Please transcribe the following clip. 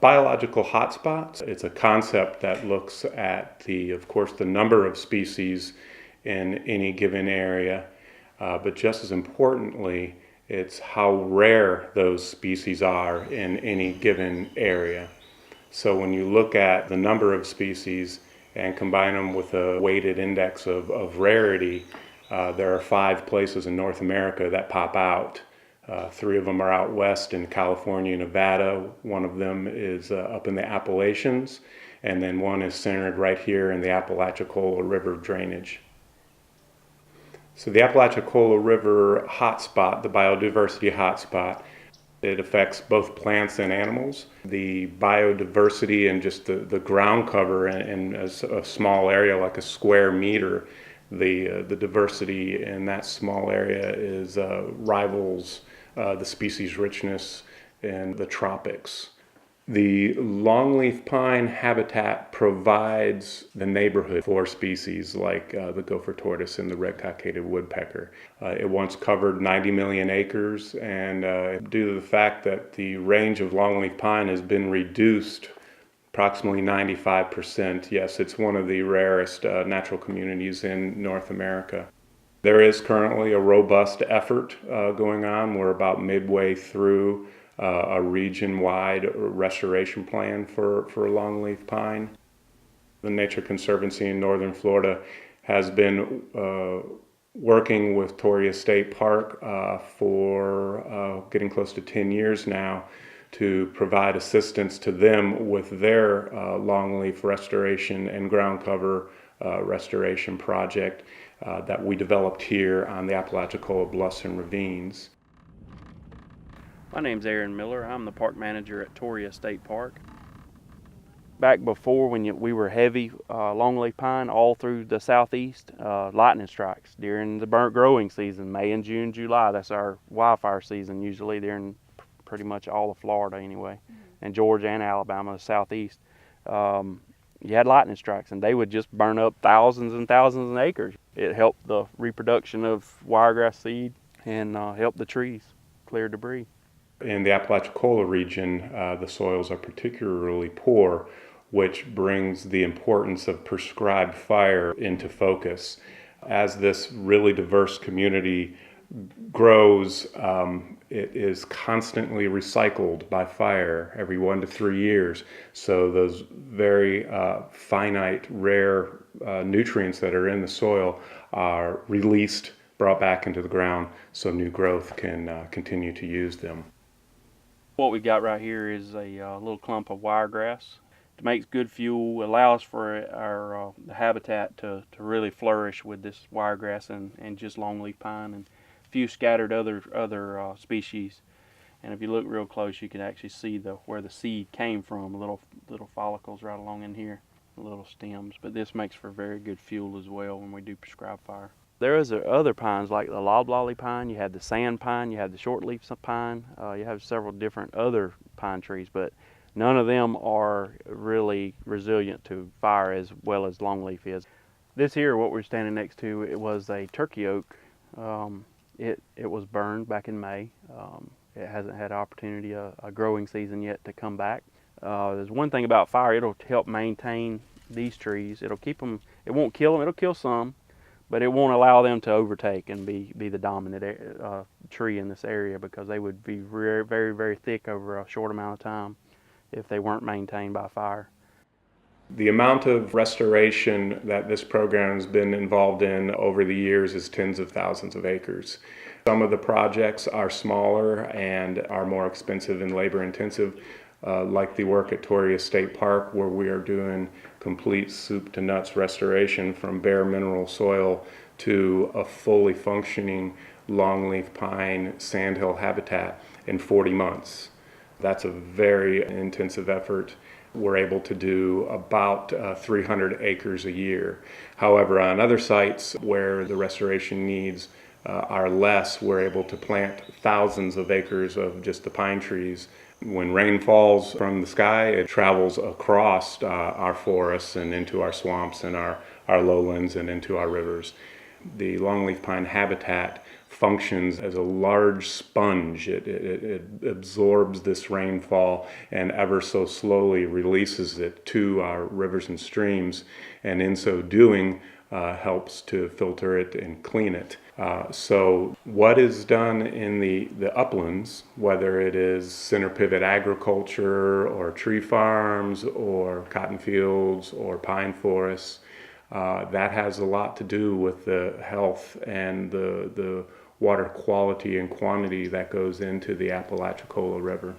Biological hotspots. It's a concept that looks at of course, the number of species in any given area, but just as importantly, it's how rare those species are in any given area. So when you look at the number of species and combine them with a weighted index of rarity, there are 5 places in North America that pop out. 3 of them are out west in California and Nevada. One of them is up in the Appalachians, and then one is centered right here in the Apalachicola River drainage. So the Apalachicola River hotspot, the biodiversity hotspot, it affects both plants and animals. The biodiversity and just the ground cover in a small area like a square meter, the diversity in that small area rivals the species richness in the tropics. The longleaf pine habitat provides the neighborhood for species like the gopher tortoise and the red-cockaded woodpecker. It once covered 90 million acres, and due to the fact that the range of longleaf pine has been reduced approximately 95%, yes, it's one of the rarest natural communities in North America. There is currently a robust effort going on. We're about midway through a region-wide restoration plan for longleaf pine. The Nature Conservancy in northern Florida has been working with Torrey State Park for getting close to 10 years now to provide assistance to them with their longleaf restoration and ground cover restoration project that we developed here on the Apalachicola Bluffs and Ravines. My name's Aaron Miller. I'm the park manager at Torrey State Park. Back before, when we were heavy longleaf pine all through the southeast, lightning strikes during the burnt growing season, May and June, July. That's our wildfire season usually during pretty much all of Florida anyway, and Georgia and Alabama, the southeast. You had lightning strikes and they would just burn up thousands and thousands of acres. It helped the reproduction of wiregrass seed and helped the trees clear debris. In the Apalachicola region, the soils are particularly poor, which brings the importance of prescribed fire into focus. As this really diverse community grows, it is constantly recycled by fire every 1 to 3 years. So those very finite, rare nutrients that are in the soil are released, brought back into the ground so new growth can continue to use them. What we've got right here is a little clump of wiregrass. It makes good fuel, allows for our the habitat to really flourish with this wiregrass and just longleaf pine and a few scattered other species. And if you look real close, you can actually see where the seed came from, little follicles right along in here, little stems. But this makes for very good fuel as well when we do prescribed fire. There is other pines like the loblolly pine, you have the sand pine, you have the shortleaf pine, you have several different other pine trees, but none of them are really resilient to fire as well as longleaf is. This here, what we're standing next to, it was a turkey oak. It was burned back in May. It hasn't had opportunity, a growing season yet to come back. There's one thing about fire, it'll help maintain these trees. It'll keep them, it won't kill them, it'll kill some, but it won't allow them to overtake and be the dominant tree in this area, because they would be very, very, very thick over a short amount of time if they weren't maintained by fire. The amount of restoration that this program has been involved in over the years is tens of thousands of acres. Some of the projects are smaller and are more expensive and labor intensive, like the work at Torrey State Park, where we are doing complete soup to nuts restoration from bare mineral soil to a fully functioning longleaf pine sandhill habitat in 40 months. That's a very intensive effort. We're able to do about 300 acres a year. However, on other sites where the restoration needs are less, we're able to plant thousands of acres of just the pine trees. When rain falls from the sky, it travels across our forests and into our swamps and our lowlands and into our rivers. The longleaf pine habitat functions as a large sponge. It absorbs this rainfall and ever so slowly releases it to our rivers and streams, and in so doing helps to filter it and clean it. So what is done in the uplands, whether it is center pivot agriculture or tree farms or cotton fields or pine forests, that has a lot to do with the health and the water quality and quantity that goes into the Apalachicola River.